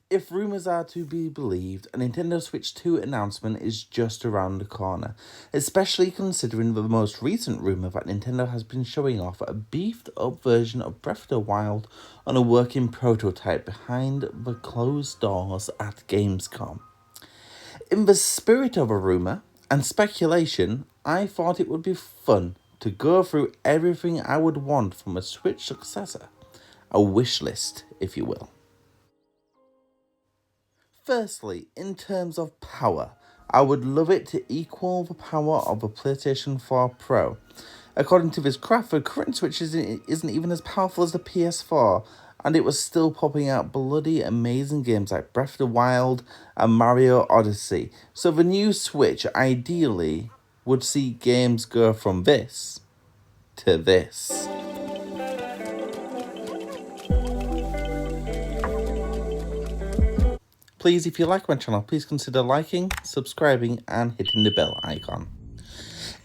If rumours are to be believed, a Nintendo Switch 2 announcement is just around the corner, especially considering the most recent rumour that Nintendo has been showing off a beefed up version of Breath of the Wild on a working prototype behind the closed doors at Gamescom. In the spirit of a rumour and speculation, I thought it would be fun to go through everything I would want from a Switch successor, a wish list, if you will. Firstly, in terms of power, I would love it to equal the power of a PlayStation 4 Pro. According to this graph, the current Switch isn't even as powerful as the PS4, and it was still popping out bloody amazing games like Breath of the Wild and Mario Odyssey. So the new Switch ideally would see games go from this to this. Please, if you like my channel, please consider liking, subscribing and hitting the bell icon.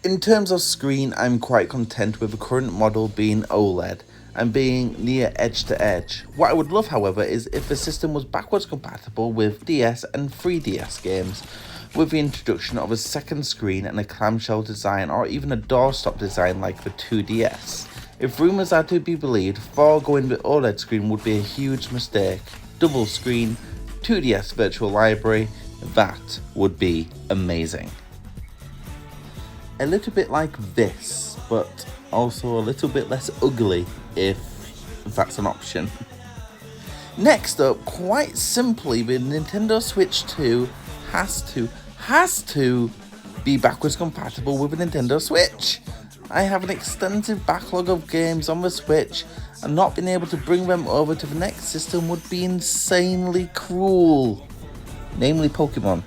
In terms of screen, I'm quite content with the current model being OLED and being near edge to edge. What I would love, however, is if the system was backwards compatible with DS and 3DS games, with the introduction of a second screen and a clamshell design or even a doorstop design like the 2DS. If rumours are to be believed, foregoing the OLED screen would be a huge mistake. Double screen, 2DS virtual library, that would be amazing. A little bit like this, but also a little bit less ugly, if that's an option. Next up, quite simply, the Nintendo Switch 2 has to be backwards compatible with a Nintendo Switch. I have an extensive backlog of games on the Switch, and not being able to bring them over to the next system would be insanely cruel. Namely Pokemon.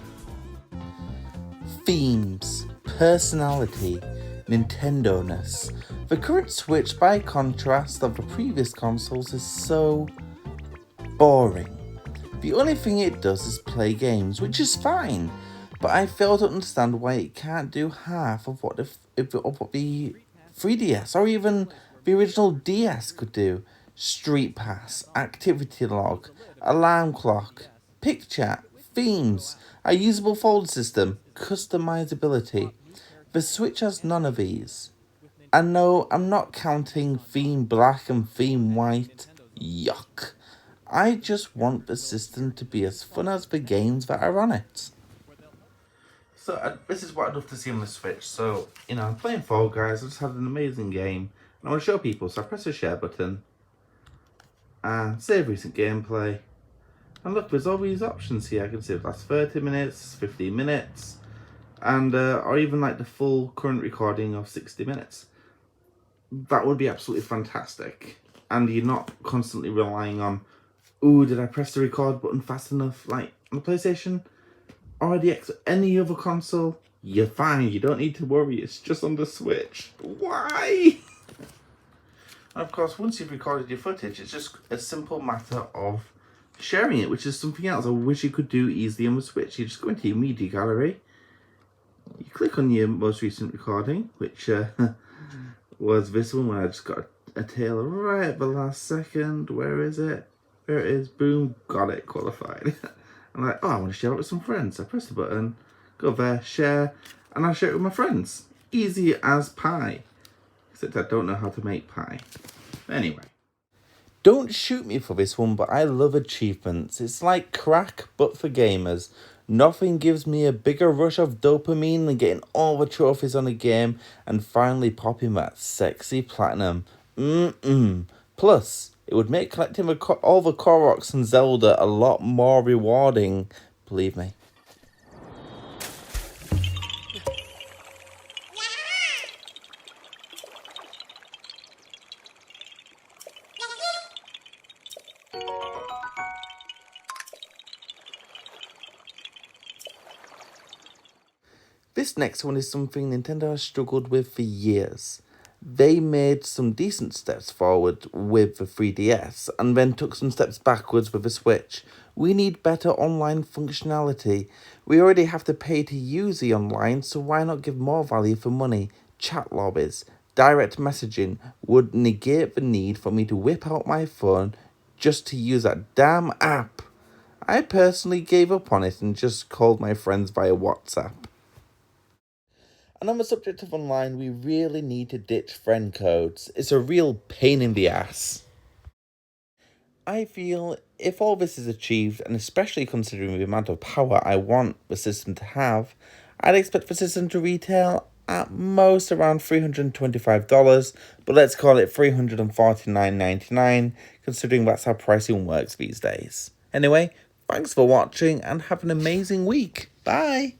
Themes, personality, Nintendo-ness. The current Switch, by contrast of the previous consoles, is so boring. The only thing it does is play games, which is fine, but I fail to understand why it can't do half of what the 3DS or even the original DS could do. Street Pass, activity log, alarm clock, pic chat, themes, a usable folder system, customizability. The Switch has none of these. And no, I'm not counting theme black and theme white. Yuck. I just want the system to be as fun as the games that are on it. So this is what I'd love to see on the Switch. So, I'm playing Fall Guys. I just had an amazing game. And I want to show people. So I press the share button. And save recent gameplay. And look, there's all these options here. I can save last 30 minutes, 15 minutes. And or even like the full current recording of 60 minutes. That would be absolutely fantastic. And you're not constantly relying on, ooh, did I press the record button fast enough? Like on the PlayStation or any other console, you're fine. You don't need to worry. It's just on the Switch. Why? And of course, once you've recorded your footage, it's just a simple matter of sharing it, which is something else I wish you could do easily on the Switch. You just go into your media gallery, you click on your most recent recording, which was this one where I just got a tail right at the last second. Where is it? There it is. Boom, got it, qualified. I'm like, oh, I want to share it with some friends. I press the button, go there, share, and I share it with my friends. Easy as pie. Except I don't know how to make pie. Anyway. Don't shoot me for this one, but I love achievements. It's like crack, but for gamers. Nothing gives me a bigger rush of dopamine than getting all the trophies on a game and finally popping that sexy platinum. Plus, it would make collecting all the Koroks and Zelda a lot more rewarding, believe me. This next one is something Nintendo has struggled with for years. They made some decent steps forward with the 3DS and then took some steps backwards with the Switch. We need better online functionality. We already have to pay to use the online, so why not give more value for money? Chat lobbies, direct messaging would negate the need for me to whip out my phone just to use that damn app. I personally gave up on it and just called my friends via WhatsApp. And on the subject of online, we really need to ditch friend codes. It's a real pain in the ass. I feel if all this is achieved, and especially considering the amount of power I want the system to have, I'd expect the system to retail at most around $325, but let's call it $349.99, considering that's how pricing works these days. Anyway, thanks for watching and have an amazing week. Bye!